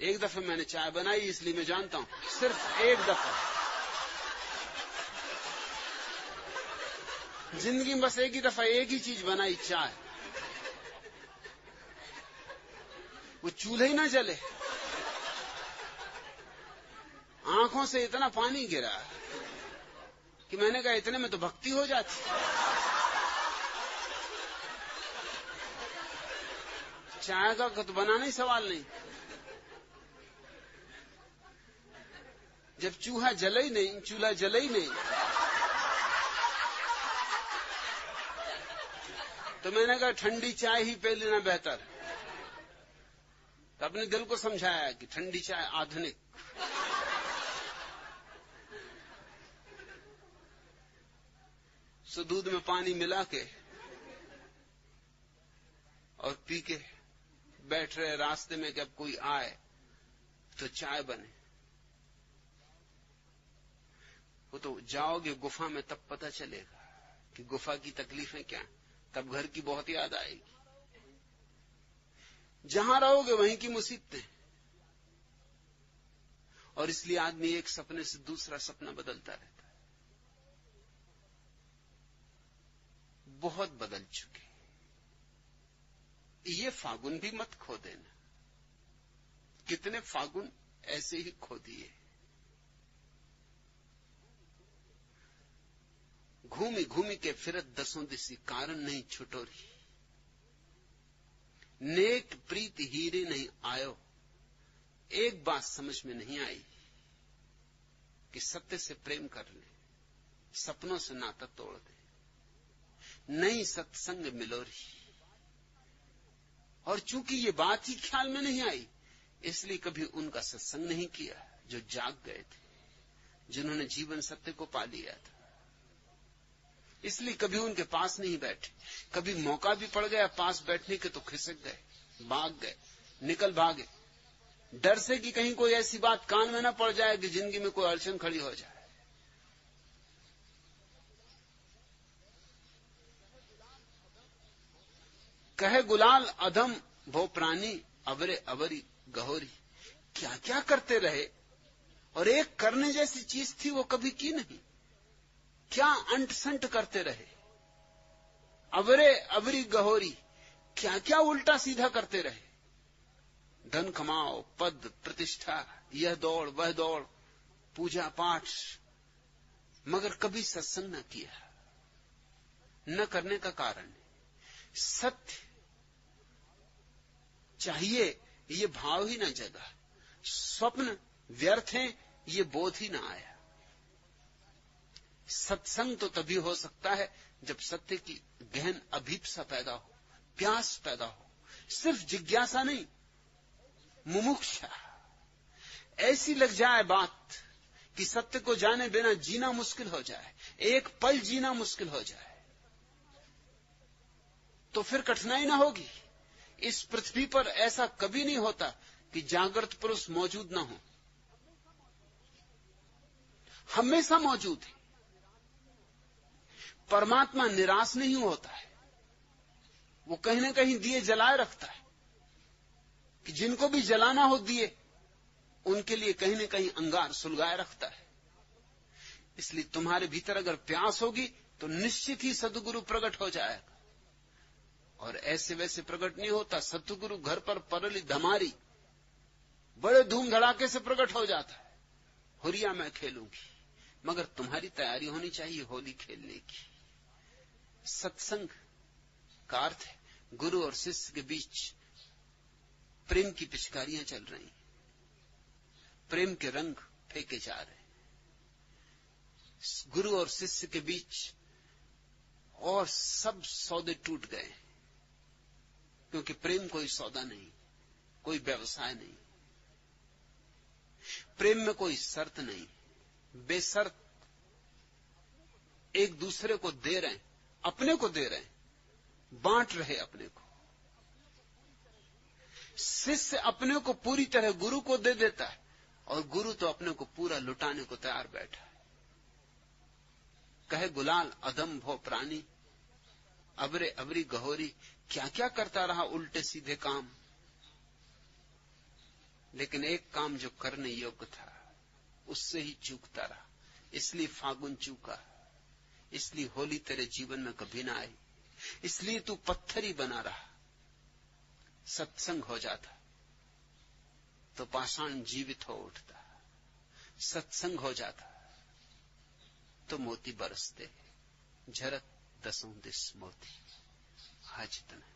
एक दफे मैंने चाय बनाई, इसलिए मैं जानता हूं, सिर्फ एक दफा जिंदगी में, बस एक ही दफा एक ही चीज बनाई, चाय। वो चूल्हे ही ना जले, आंखों से इतना पानी गिरा कि मैंने कहा इतने में तो भक्ति हो जाती। चाय का तो बनाना ही सवाल नहीं, जब चूल्हा जले ही नहीं, तो मैंने कहा ठंडी चाय ही पी लेना बेहतर। तो अपने दिल को समझाया कि ठंडी चाय आधुनिक, सो दूध में पानी मिला के और पी के बैठ रहे रास्ते में कि अब कोई आए तो चाय बने। वो तो जाओगे गुफा में तब पता चलेगा कि गुफा की तकलीफें क्या, तब घर की बहुत याद आएगी। जहां रहोगे वहीं की मुसीबतें, और इसलिए आदमी एक सपने से दूसरा सपना बदलता रहता है। बहुत बदल चुके, ये फागुन भी मत खो देना। कितने फागुन ऐसे ही खो दिए। घूमी घूमी के फिरत दसों दिसी, कारण नहीं छुटोरी। नेक प्रीत हीरे नहीं आयो, एक बात समझ में नहीं आई कि सत्य से प्रेम कर ले, सपनों से नाता तोड़ दे। नई सत्संग मिलोरी। और चूंकि ये बात ही ख्याल में नहीं आई, इसलिए कभी उनका सत्संग नहीं किया जो जाग गए थे, जिन्होंने जीवन सत्य को पा लिया था। इसलिए कभी उनके पास नहीं बैठे। कभी मौका भी पड़ गया पास बैठने के तो खिसक गए, भाग गए, निकल भागे, डर से कि कहीं कोई ऐसी बात कान में न पड़ जाए कि जिंदगी में कोई अड़चन खड़ी हो जाए। कहे गुलाल अधम भो प्राणी, अवरे अवरी गहोरी। क्या क्या करते रहे, और एक करने जैसी चीज थी वो कभी की नहीं। क्या अंट संट करते रहे, अवरे अवरी गहोरी। क्या क्या उल्टा सीधा करते रहे। धन कमाओ, पद प्रतिष्ठा, यह दौड़ वह दौड़, पूजा पाठ, मगर कभी सत्संग न किया। न करने का कारण सत्य चाहिए ये भाव ही न जगा, स्वप्न व्यर्थ हैं ये बोध ही न आया। सत्संग तो तभी हो सकता है जब सत्य की गहन अभीप्सा पैदा हो, प्यास पैदा हो, सिर्फ जिज्ञासा नहीं, मुमुक्षा ऐसी लग जाए बात कि सत्य को जाने बिना जीना मुश्किल हो जाए, एक पल जीना मुश्किल हो जाए। तो फिर कठिनाई ना होगी। इस पृथ्वी पर ऐसा कभी नहीं होता कि जागृत पुरुष मौजूद ना हो, हमेशा मौजूद है। परमात्मा निराश नहीं होता है, वो कहीं ना कहीं दिए जलाए रखता है कि जिनको भी जलाना हो दिए, उनके लिए कहीं ना कहीं अंगार सुलगाए रखता है। इसलिए तुम्हारे भीतर अगर प्यास होगी तो निश्चित ही सद्गुरु प्रकट हो जाएगा। और ऐसे वैसे प्रकट नहीं होता। सद्गुरु घर पर परली धमारी बड़े धूम धड़ाके से प्रकट हो जाता है। हुरिया मैं खेलूंगी, मगर तुम्हारी तैयारी होनी चाहिए होली खेलने की। सत्संग का अर्थ है गुरु और शिष्य के बीच प्रेम की पिचकारियां चल रही, प्रेम के रंग फेंके जा रहे। गुरु और शिष्य के बीच और सब सौदे टूट गए, क्योंकि प्रेम कोई सौदा नहीं, कोई व्यवसाय नहीं। प्रेम में कोई शर्त नहीं, बेशर्त एक दूसरे को दे रहे हैं, अपने को दे रहे हैं, बांट रहे अपने को। शिष्य अपने को पूरी तरह गुरु को दे देता है, और गुरु तो अपने को पूरा लुटाने को तैयार बैठा है। कहे गुलाल अधम भो प्राणी, अबरे अबरी गहोरी। क्या क्या करता रहा उल्टे सीधे काम। लेकिन एक काम जो करने योग्य था उससे ही चूकता रहा, इसलिए फागुन चूका, इसलिए होली तेरे जीवन में कभी ना आई, इसलिए तू पत्थर ही बना रहा। सत्संग हो जाता तो पाषाण जीवित हो उठता, सत्संग हो जाता तो मोती बरसते, झरत दसों दिस मोती। आज इतना।